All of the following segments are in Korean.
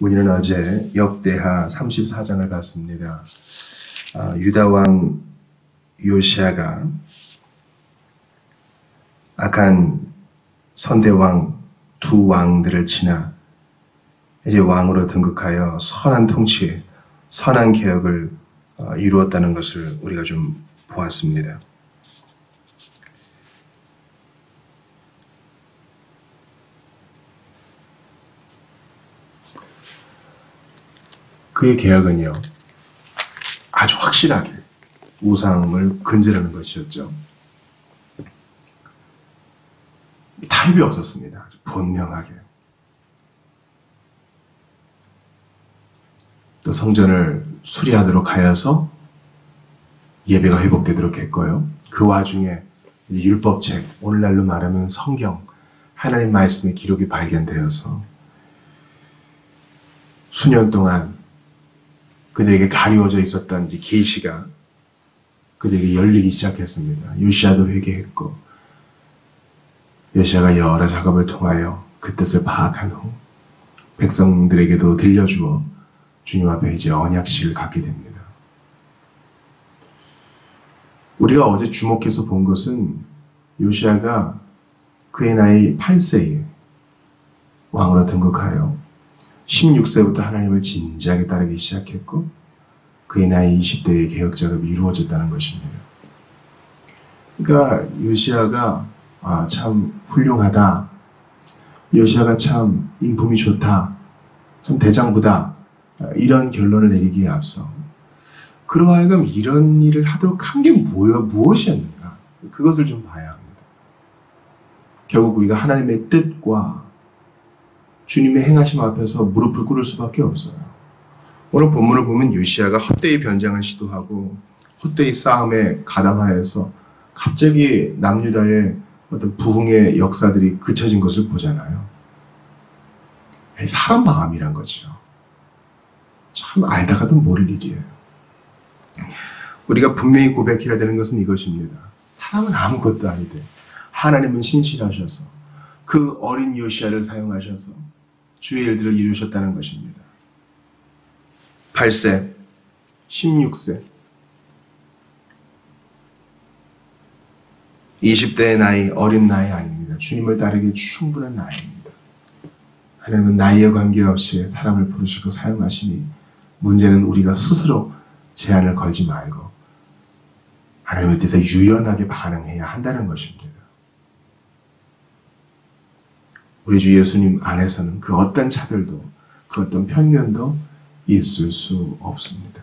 우리는 어제 역대하 34장을 봤습니다. 유다 왕 요시야가 악한 선대왕 두 왕들을 지나 이제 왕으로 등극하여 선한 통치, 선한 개혁을 이루었다는 것을 우리가 좀 보았습니다. 그의 개혁은요, 아주 확실하게 우상을 근절하는 것이었죠. 타협이 없었습니다. 아주 분명하게. 또 성전을 수리하도록 하여서 예배가 회복되도록 했고요. 그 와중에 율법책, 오늘날로 말하면 성경, 하나님 말씀의 기록이 발견되어서 수년 동안 그들에게 가리워져 있었던 계시가 그들에게 열리기 시작했습니다. 요시야도 회개했고, 요시야가 여러 작업을 통하여 그 뜻을 파악한 후 백성들에게도 들려주어 주님 앞에 이제 언약식을 갖게 됩니다. 우리가 어제 주목해서 본 것은 요시야가 그의 나이 8세에 왕으로 등극하여 16세부터 하나님을 진지하게 따르기 시작했고, 그의 나이 20대의 개혁 작업이 이루어졌다는 것입니다. 그러니까 요시야가 참 훌륭하다, 요시야가 참 인품이 좋다, 참 대장부다, 이런 결론을 내리기에 앞서 그로 하여금 이런 일을 하도록 한 게 무엇이었는가, 그것을 좀 봐야 합니다. 결국 우리가 하나님의 뜻과 주님의 행하심 앞에서 무릎을 꿇을 수밖에 없어요. 오늘 본문을 보면 요시야가 헛되이 변장을 시도하고 헛되이 싸움에 가담하여서 갑자기 남유다의 어떤 부흥의 역사들이 그쳐진 것을 보잖아요. 사람 마음이란 거죠. 참 알다가도 모를 일이에요. 우리가 분명히 고백해야 되는 것은 이것입니다. 사람은 아무것도 아니되 하나님은 신실하셔서 그 어린 요시야를 사용하셔서 주의 일들을 이루셨다는 것입니다. 8세, 16세, 20대의 나이, 어린 나이 아닙니다. 주님을 따르기 충분한 나이입니다. 하나님은 나이에 관계없이 사람을 부르시고 사용하시니 문제는 우리가 스스로 제한을 걸지 말고 하나님의 뜻에 유연하게 반응해야 한다는 것입니다. 우리 주 예수님 안에서는 그 어떤 차별도, 그 어떤 편견도 있을 수 없습니다.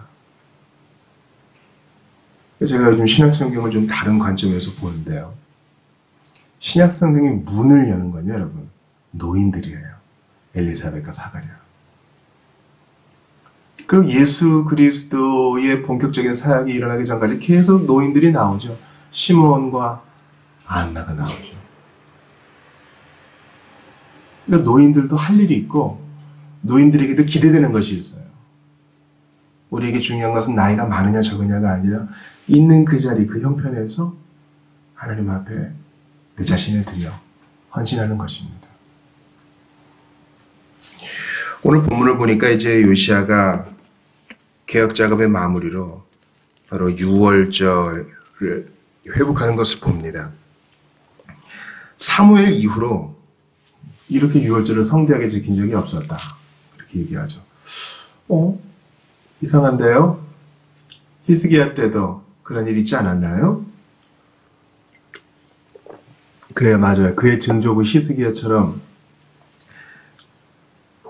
제가 요즘 신약성경을 좀 다른 관점에서 보는데요. 신약성경이 문을 여는 건요, 여러분, 노인들이에요. 엘리사벳과 사가랴. 그리고 예수 그리스도의 본격적인 사역이 일어나기 전까지 계속 노인들이 나오죠. 시므온과 안나가 나오죠. 그러니까 노인들도 할 일이 있고 노인들에게도 기대되는 것이 있어요. 우리에게 중요한 것은 나이가 많으냐 적으냐가 아니라 있는 그 자리, 그 형편에서 하나님 앞에 내 자신을 드려 헌신하는 것입니다. 오늘 본문을 보니까 이제 요시야가 개혁 작업의 마무리로 바로 유월절을 회복하는 것을 봅니다. 사무엘 이후로 이렇게 유월절을 성대하게 지킨 적이 없었다, 이렇게 얘기하죠. 이상한데요? 히스기야 때도 그런 일이 있지 않았나요? 그래요, 맞아요. 그의 증조부 히스기야처럼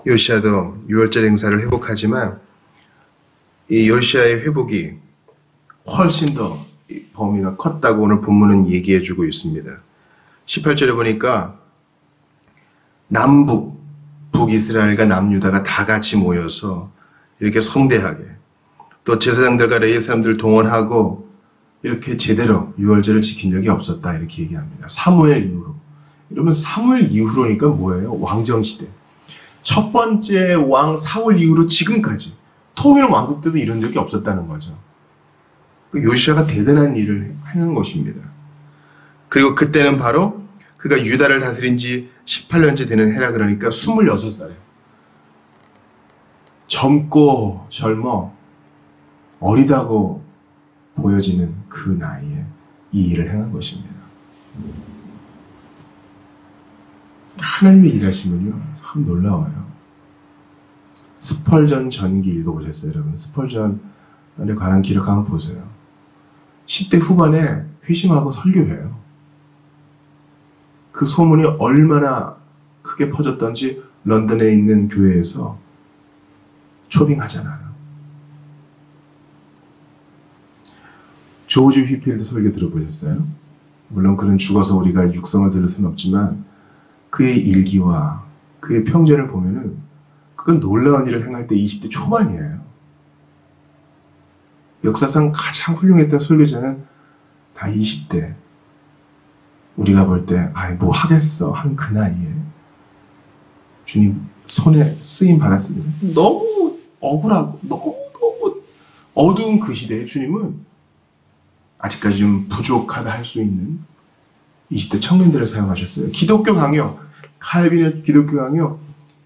요시야도 유월절 행사를 회복하지만 이 요시야의 회복이 훨씬 더 범위가 컸다고 오늘 본문은 얘기해주고 있습니다. 18절에 보니까 남북, 북이스라엘과 남유다가 다 같이 모여서 이렇게 성대하게, 또 제사장들과 레위 사람들 동원하고 이렇게 제대로 유월절을 지킨 적이 없었다, 이렇게 얘기합니다. 사무엘 이후로. 이러면 사무엘 이후로니까 뭐예요? 왕정시대. 첫 번째 왕 사울 이후로 지금까지 통일 왕국 때도 이런 적이 없었다는 거죠. 요시야가 대단한 일을 행한 것입니다. 그리고 그때는 바로 그가 유다를 다스린 지 18년째 되는 해라, 그러니까 26살이에요. 젊고 젊어 어리다고 보여지는 그 나이에 이 일을 행한 것입니다. 하나님의 일하시면요 참 놀라워요. 스펄전 전기 읽어보셨어요, 여러분? 스펄전에 관한 기록 한번 보세요. 10대 후반에 회심하고 설교해요. 그 소문이 얼마나 크게 퍼졌던지 런던에 있는 교회에서 초빙하잖아요. 조지 휘필드 설교 들어보셨어요? 물론 그는 죽어서 우리가 육성을 들을 수는 없지만 그의 일기와 그의 평전을 보면은 그건 놀라운 일을 행할 때 20대 초반이에요. 역사상 가장 훌륭했던 설교자는 다 20대. 우리가 볼 때 아이 뭐 하겠어 하는 그 나이에 주님 손에 쓰임 받았습니다. 너무 억울하고 너무 어두운 그 시대에 주님은 아직까지 좀 부족하다 할 수 있는 20대 청년들을 사용하셨어요. 기독교 강요, 칼빈의 기독교 강요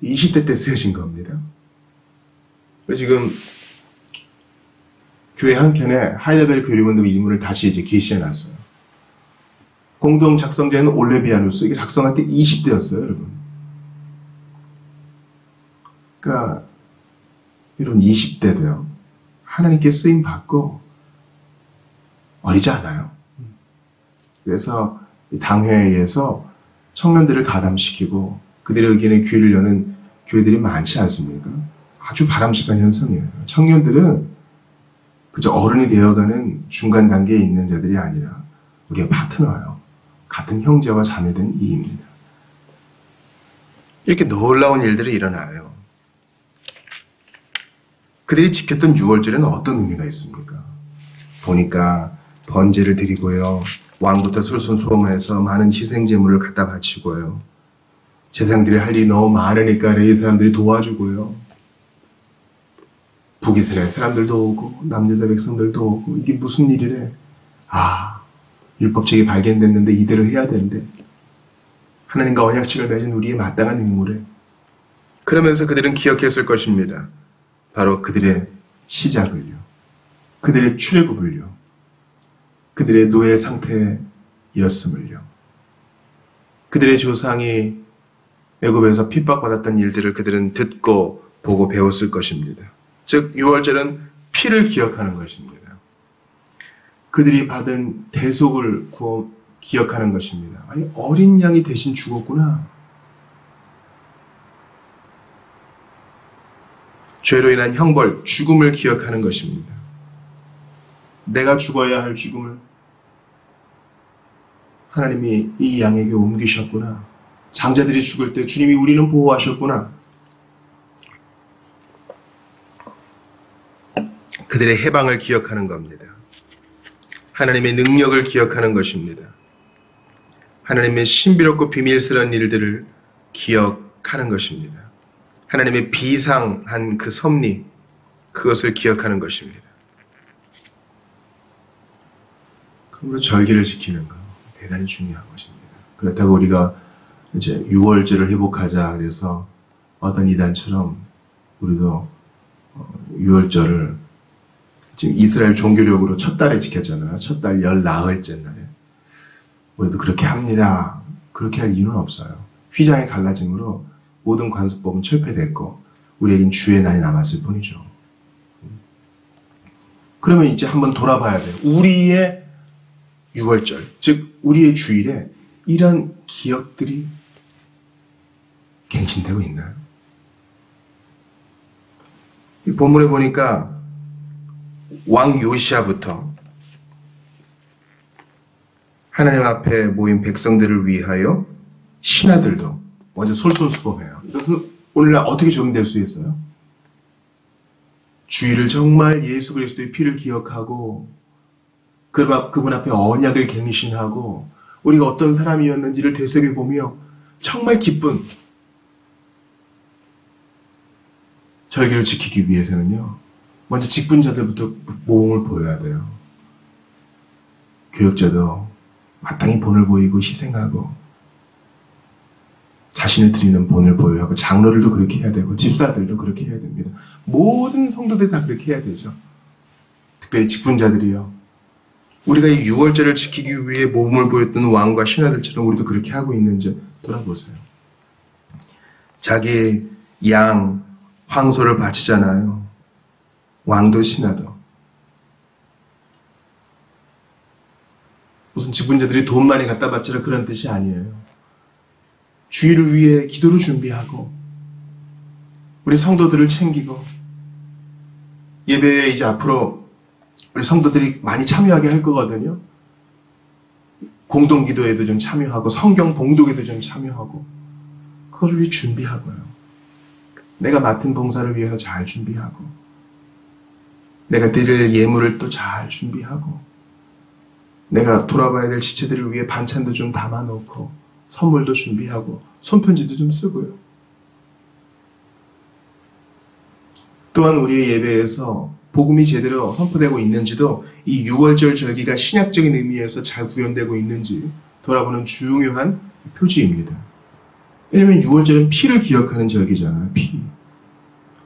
20대 때 쓰여진 겁니다. 지금 교회 한켠에 하이델베르크 교리본들 인물을 다시 이제 게시해놨어요. 공동 작성자는 올레비아누스, 이게 작성할 때 20대였어요, 여러분. 그러니까 이런 20대도요. 하나님께 쓰임 받고 어리지 않아요. 그래서 당회에서 청년들을 가담시키고 그들의 의견에 귀를 여는 교회들이 많지 않습니까? 아주 바람직한 현상이에요. 청년들은 그저 어른이 되어가는 중간 단계에 있는 자들이 아니라 우리의 파트너예요. 같은 형제와 자매된 이입니다. 이렇게 놀라운 일들이 일어나요. 그들이 지켰던 유월절에는 어떤 의미가 있습니까? 보니까 번제를 드리고요. 왕부터 솔선수범해서 많은 희생제물을 갖다 바치고요. 제사장들이 할 일이 너무 많으니까 레위 사람들이 도와주고요. 북이스라엘 사람들도 오고 남유다 백성들도 오고 이게 무슨 일이래? 아, 율법책이 발견됐는데 이대로 해야 되는데 하나님과 언약식을 맺은 우리의 마땅한 의무래. 그러면서 그들은 기억했을 것입니다. 바로 그들의 시작을요. 그들의 출애굽을요. 그들의 노예 상태였음을요. 그들의 조상이 애굽에서 핍박받았던 일들을 그들은 듣고 보고 배웠을 것입니다. 즉 유월절은 피를 기억하는 것입니다. 그들이 받은 대속을 기억하는 것입니다. 아니, 어린 양이 대신 죽었구나. 죄로 인한 형벌, 죽음을 기억하는 것입니다. 내가 죽어야 할 죽음을 하나님이 이 양에게 옮기셨구나. 장자들이 죽을 때 주님이 우리는 보호하셨구나. 그들의 해방을 기억하는 겁니다. 하나님의 능력을 기억하는 것입니다. 하나님의 신비롭고 비밀스러운 일들을 기억하는 것입니다. 하나님의 비상한 그 섭리, 그것을 기억하는 것입니다. 그러므로 절기를 지키는 것 대단히 중요한 것입니다. 그렇다고 우리가 이제 유월절을 회복하자 그래서 어떤 이단처럼 우리도 유월절을 지금 이스라엘 종교력으로 첫 달에 지켰잖아요. 첫 달 열 나흘째 날에. 우리도 그렇게 합니다. 그렇게 할 이유는 없어요. 휘장의 갈라짐으로 모든 관습법은 철폐됐고 우리에겐 주의 날이 남았을 뿐이죠. 그러면 이제 한번 돌아봐야 돼요. 우리의 유월절, 즉 우리의 주일에 이런 기억들이 갱신되고 있나요? 이 본문에 보니까 왕 요시아부터 하나님 앞에 모인 백성들을 위하여 신하들도 먼저 솔선수범해요. 이것은 오늘날 어떻게 적용될 수 있어요? 주일을 정말 예수 그리스도의 피를 기억하고 그분 앞에 언약을 갱신하고 우리가 어떤 사람이었는지를 되새겨보며 정말 기쁜 절기를 지키기 위해서는요. 먼저 직분자들부터 모범을 보여야 돼요. 교역자도 마땅히 본을 보이고 희생하고 자신을 드리는 본을 보여야 하고, 장로들도 그렇게 해야 되고, 집사들도 그렇게 해야 됩니다. 모든 성도들이 다 그렇게 해야 되죠. 특별히 직분자들이요. 우리가 이 유월절을 지키기 위해 모범을 보였던 왕과 신하들처럼 우리도 그렇게 하고 있는지 돌아보세요. 자기 양, 황소를 바치잖아요. 왕도 신하도. 무슨 직분자들이 돈 많이 갖다 바치라 그런 뜻이 아니에요. 주일을 위해 기도를 준비하고 우리 성도들을 챙기고 예배에 이제 앞으로 우리 성도들이 많이 참여하게 할 거거든요. 공동기도에도 좀 참여하고 성경 봉독에도 좀 참여하고 그것을 위해 준비하고요. 내가 맡은 봉사를 위해서 잘 준비하고 내가 드릴 예물을 또 잘 준비하고 내가 돌아봐야 될 지체들을 위해 반찬도 좀 담아놓고 선물도 준비하고 손편지도 좀 쓰고요. 또한 우리의 예배에서 복음이 제대로 선포되고 있는지도 이 유월절 절기가 신약적인 의미에서 잘 구현되고 있는지 돌아보는 중요한 표지입니다. 왜냐하면 유월절은 피를 기억하는 절기잖아요. 피.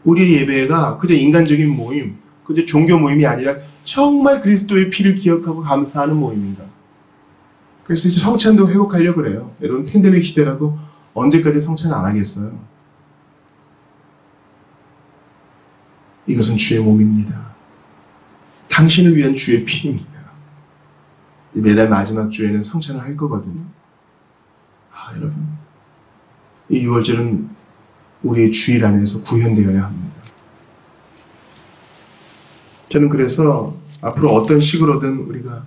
우리의 예배가 그저 인간적인 모임, 그저 종교 모임이 아니라 정말 그리스도의 피를 기억하고 감사하는 모임인가. 그래서 이제 성찬도 회복하려고 그래요. 여러분 팬데믹 시대라고 언제까지 성찬 안 하겠어요? 이것은 주의 몸입니다. 당신을 위한 주의 피입니다. 매달 마지막 주에는 성찬을 할 거거든요. 여러분 이 유월절은 우리의 주일 안에서 구현되어야 합니다. 저는 그래서 앞으로 어떤 식으로든 우리가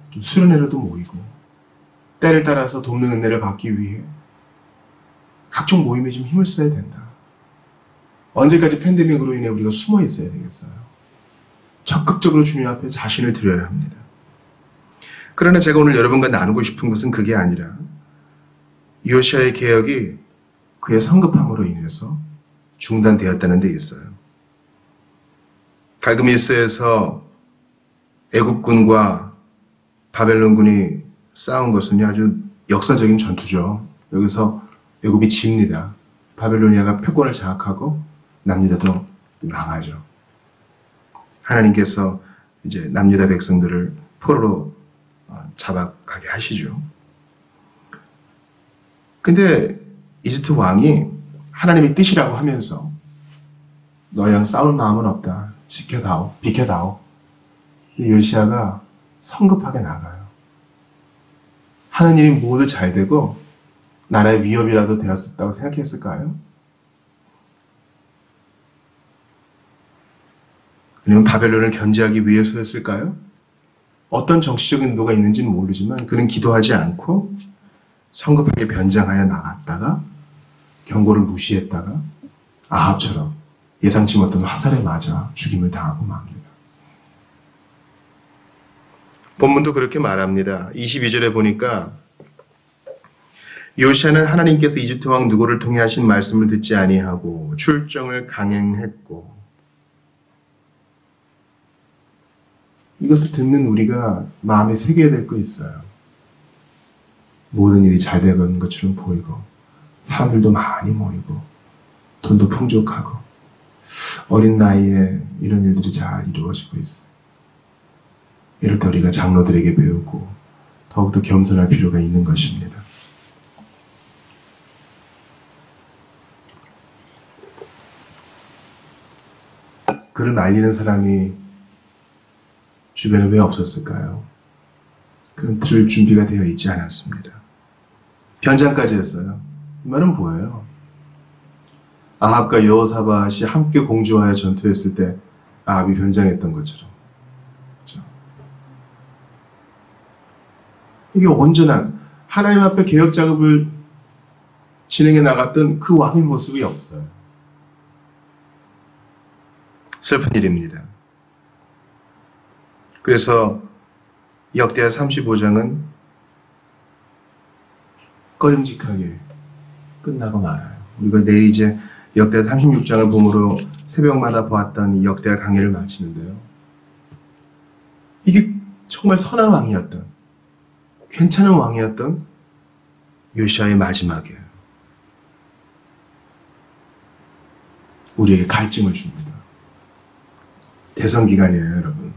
좀 수련회로도 모이고 때를 따라서 돕는 은혜를 받기 위해 각종 모임에 좀 힘을 써야 된다. 언제까지 팬데믹으로 인해 우리가 숨어 있어야 되겠어요? 적극적으로 주님 앞에 자신을 드려야 합니다. 그러나 제가 오늘 여러분과 나누고 싶은 것은 그게 아니라 요시아의 개혁이 그의 성급함으로 인해서 중단되었다는 데 있어요. 갈그미스에서 애굽군과 바벨론군이 싸운 것은 아주 역사적인 전투죠. 여기서 애굽이 집니다. 바벨로니아가 패권을 장악하고 남유다도 망하죠. 하나님께서 이제 남유다 백성들을 포로로 잡아가게 하시죠. 근데 이집트 왕이 하나님의 뜻이라고 하면서 너희랑 싸울 마음은 없다. 지켜다오, 비켜다오. 요시아가 성급하게 나가요. 하는 일이 모두 잘 되고 나라의 위협이라도 되었었다고 생각했을까요? 아니면 바벨론을 견제하기 위해서였을까요? 어떤 정치적인 의도가 있는지는 모르지만 그는 기도하지 않고 성급하게 변장하여 나갔다가 경고를 무시했다가 아합처럼 예상치 못한 화살에 맞아 죽임을 당하고 맙니다. 본문도 그렇게 말합니다. 22절에 보니까 요시아는 하나님께서 이집트 왕 누고를 통해 하신 말씀을 듣지 아니하고 출정을 강행했고, 이것을 듣는 우리가 마음에 새겨야 될 거 있어요. 모든 일이 잘 되는 것처럼 보이고 사람들도 많이 모이고 돈도 풍족하고 어린 나이에 이런 일들이 잘 이루어지고 있어요. 이럴 때 우리가 장로들에게 배우고 더욱더 겸손할 필요가 있는 것입니다. 그를 말리는 사람이 주변에 왜 없었을까요? 그는 들을 준비가 되어 있지 않았습니다. 변장까지 했어요. 이 말은 뭐예요? 아합과 여호사밧이 함께 공조하여 전투했을 때 아합이 변장했던 것처럼. 그렇죠? 이게 온전한 하나님 앞에 개혁 작업을 진행해 나갔던 그 왕의 모습이 없어요. 슬픈 일입니다. 그래서 역대하 35장은 꺼림직하게 끝나고 말아요. 우리가 내일 이제 역대하 36장을 봄으로 새벽마다 보았던 이 역대하 강의를 마치는데요. 이게 정말 선한 왕이었던, 괜찮은 왕이었던 요시아의 마지막이에요. 우리에게 갈증을 줍니다. 대선 기간이에요, 여러분.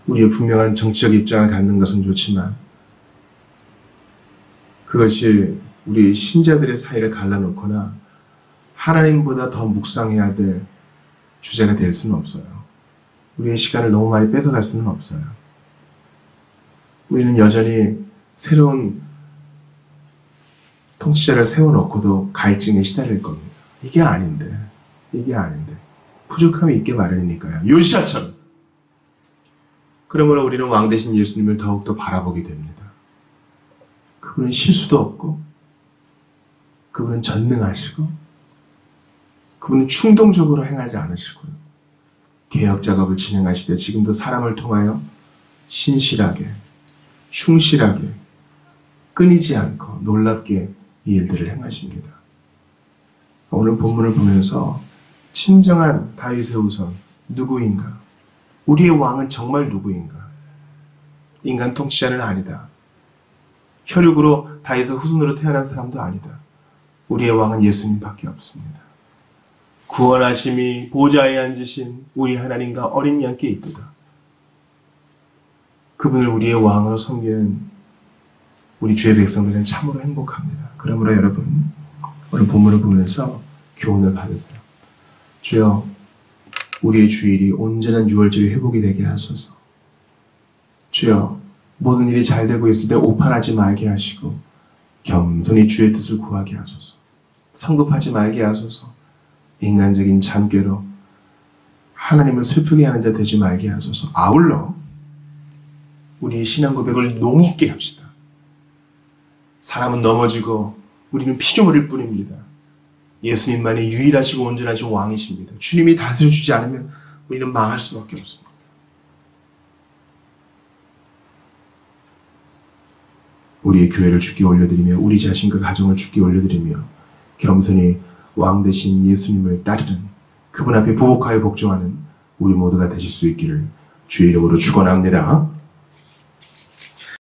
우리의 분명한 정치적 입장을 갖는 것은 좋지만 그것이 우리 신자들의 사이를 갈라놓거나 하나님보다 더 묵상해야 될 주제가 될 수는 없어요. 우리의 시간을 너무 많이 뺏어갈 수는 없어요. 우리는 여전히 새로운 통치자를 세워놓고도 갈증에 시달릴 겁니다. 이게 아닌데 부족함이 있게 마련이니까요. 요시아처럼. 그러므로 우리는 왕 대신 예수님을 더욱더 바라보게 됩니다. 그분은 실수도 없고 그분은 전능하시고 그분은 충동적으로 행하지 않으시고요. 개혁 작업을 진행하시되 지금도 사람을 통하여 신실하게 충실하게 끊이지 않고 놀랍게 이 일들을 행하십니다. 오늘 본문을 보면서 진정한 다윗의 후손 누구인가? 우리의 왕은 정말 누구인가? 인간 통치자는 아니다. 혈육으로 다윗의 후손으로 태어난 사람도 아니다. 우리의 왕은 예수님밖에 없습니다. 구원하심이 보좌에 앉으신 우리 하나님과 어린 양께 있도다. 그분을 우리의 왕으로 섬기는 우리 주의 백성들은 참으로 행복합니다. 그러므로 여러분 오늘 본문을 보면서 교훈을 받으세요. 주여 우리의 주일이 온전한 유월절의 회복이 되게 하소서. 주여 모든 일이 잘 되고 있을 때 오판하지 말게 하시고 겸손히 주의 뜻을 구하게 하소서. 성급하지 말게 하소서. 인간적인 잔꾀로 하나님을 슬프게 하는 자 되지 말게 하소서. 아울러 우리의 신앙 고백을 농있게 합시다. 사람은 넘어지고 우리는 피조물일 뿐입니다. 예수님만이 유일하시고 온전하신 왕이십니다. 주님이 다스려주지 않으면 우리는 망할 수밖에 없습니다. 우리의 교회를 주께 올려드리며 우리 자신과 가정을 주께 올려드리며 겸손히 왕 대신 예수님을 따르는 그분 앞에 부복하여 복종하는 우리 모두가 되실 수 있기를 주의 이름으로 축원합니다.